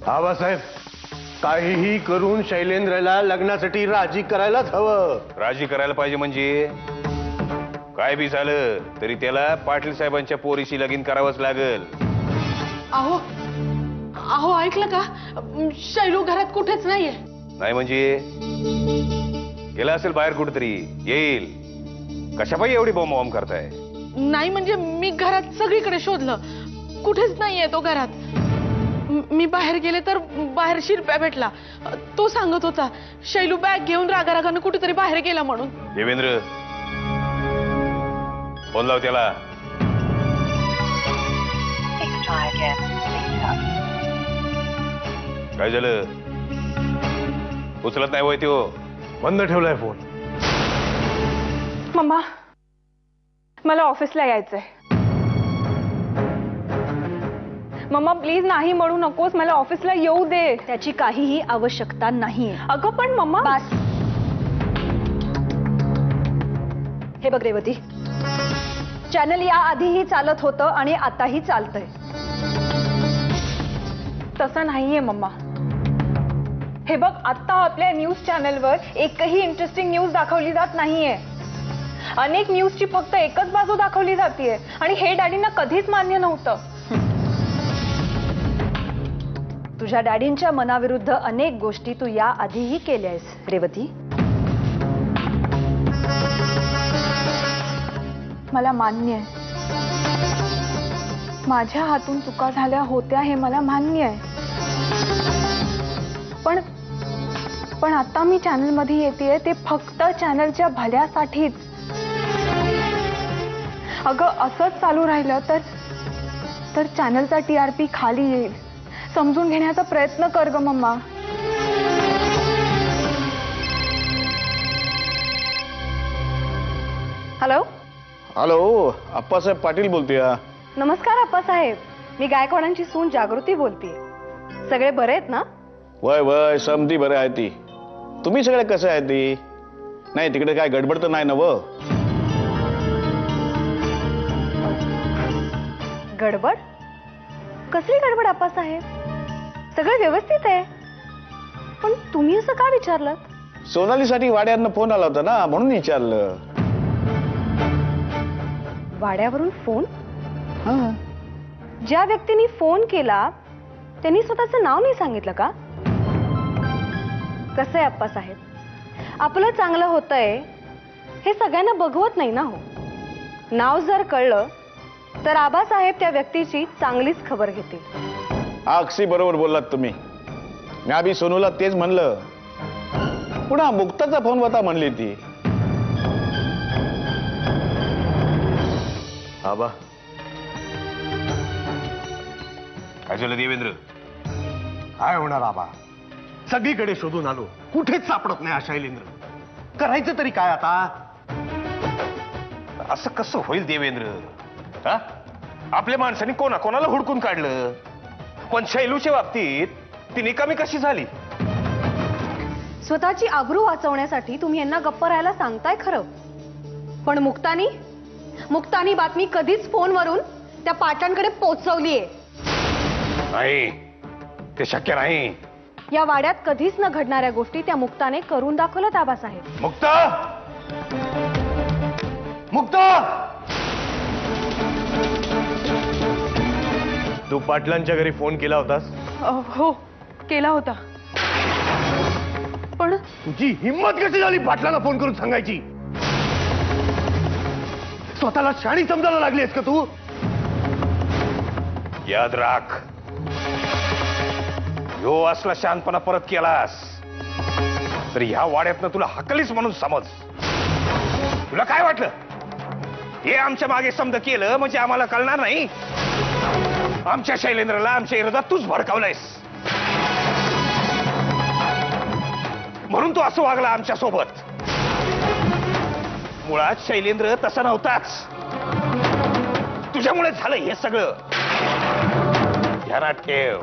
आबासाहेब, काहीही करून शैलेंद्रला लग्नासाठी राजी करायलाच हवं. राजी करायला पाहिजे म्हणजे काय बी झालं तरी त्याला पाटील साहेबांच्या पोरीशी लगीन करावंच लागल. अहो अहो ऐकलं का? शैलू घरात कुठेच नाहीये. नाही म्हणजे गेला असेल बाहेर कुठेतरी. येईल. कशापायी एवढी बॉम्ब करताय? नाही म्हणजे मी घरात सगळीकडे शोधलं, कुठेच नाहीये तो घरात. मी बाहेर गेले तर बाहेर शिरप्या भेटला. तो सांगत होता शैलू बॅग घेऊन रागारागानं कुठेतरी बाहेर गेला म्हणून. देवेंद्र, फोन लाव त्याला. काय झालं? उचलत नाही होय तो? बंद ठेवलाय फोन. मम्मा, मला ऑफिसला यायचंय. मम्मा प्लीज नाही म्हणू नकोस, मला ऑफिसला येऊ दे. त्याची काहीही आवश्यकता नाहीये. अगं पण मम्मा. बस. हे बघ रेवती, चॅनल या आधीही चालत होतं आणि आताही चालतंय. तसं नाहीये मम्मा. हे बघ, आता आपल्या न्यूज चॅनलवर एकही इंटरेस्टिंग न्यूज दाखवली जात नाहीये. अनेक न्यूजची फक्त एकच बाजू दाखवली जाते आणि हे डॅडींना कधीच मान्य नव्हतं. तुझ्या डॅडींच्या मनाविरुद्ध अनेक गोष्टी तू या आधीही केल्यास रेवती. मला मान्य आहे, माझ्या हातून चुका झाल्या होत्या हे मला मान्य आहे. पण आता मी चॅनल मध्ये येतेय ते फक्त चॅनलच्या भल्यासाठीच. अगं असंच चालू राहिलं तर चॅनलचा TRP खाली येईल. समजून घेण्याचा प्रयत्न कर ग मम्मा. हॅलो हॅलो, अप्पासाहेब पाटील बोलतोय. नमस्कार अप्पासाहेब, मी गायकवाडांची सून जागृती बोलतेय. सगळे बरे आहेत ना? वय वय समधी बरे आहे ती. तुम्ही सगळे कसं आहे ती? नाही तिकडे काय गडबड तर नाही ना? व गडबड? कसली गडबड अप्पासाहेब? सगळं व्यवस्थित आहे. पण तुम्ही असं का विचारलं? सोनालीसाठी वाड्यांना फोन आला होता ना, म्हणून विचारलं. वाड्यावरून फोन? ज्या व्यक्तीने फोन केला त्यांनी स्वतःचं नाव नाही सांगितलं का? कसं आहे अप्पासाहेब, आपलं चांगलं होतंय हे सगळ्यांना बघवत नाही ना हो. नाव जर कळलं तर आबासाहेब त्या व्यक्तीची चांगलीच खबर घेतील. अगदी बरोबर बोललात तुम्ही. मी आधी सोनूला तेच म्हणलं. पुन्हा मुक्ताचा फोन होता म्हणली ती. आबा, काय झालं देवेंद्र? काय होणार आबा? सगळीकडे शोधून आलो, कुठेच सापडत नाही हा शैलेंद्र. करायचं तरी काय आता? असं कसं होईल देवेंद्र? हा? आपल्या माणसाने कोणाला हुडकून काढलं, पण शैलूच्या बाबतीत ती निकामी कशी झाली? स्वतःची आबरू वाचवण्यासाठी तुम्ही यांना गप्प राहायला सांगताय खरं, पण मुक्तानी बातमी कधीच फोनवरून त्या पाटांकडे पोहोचवलीये. नाही, ते शक्य नाही. या वाड्यात कधीच न घडणाऱ्या गोष्टी त्या मुक्ताने करून दाखवल्यात आबासाहेब. मुक्ता, मुक्ता, तू पाटलांच्या घरी फोन केला होतास? हो केला होता. पण तुझी हिम्मत कशी झाली पाटलांना फोन करून सांगायची? स्वतःला शाणी समजायला लागलीस का तू? याद राख, यो असला शांतपणा परत केलास तर ह्या वाड्यातनं तुला हकलीच म्हणून समज. तुला काय वाटलं हे आमच्या मागे समज केलं म्हणजे आम्हाला कळणार नाही? आमच्या शैलेंद्रला आमच्या विरोधात तूच भडकावलंयस, म्हणून तू असं वागला आमच्या सोबत. मुळात शैलेंद्र तसा नव्हताच, तुझ्यामुळे झालं हे सगळं. ध्यानात ठेव.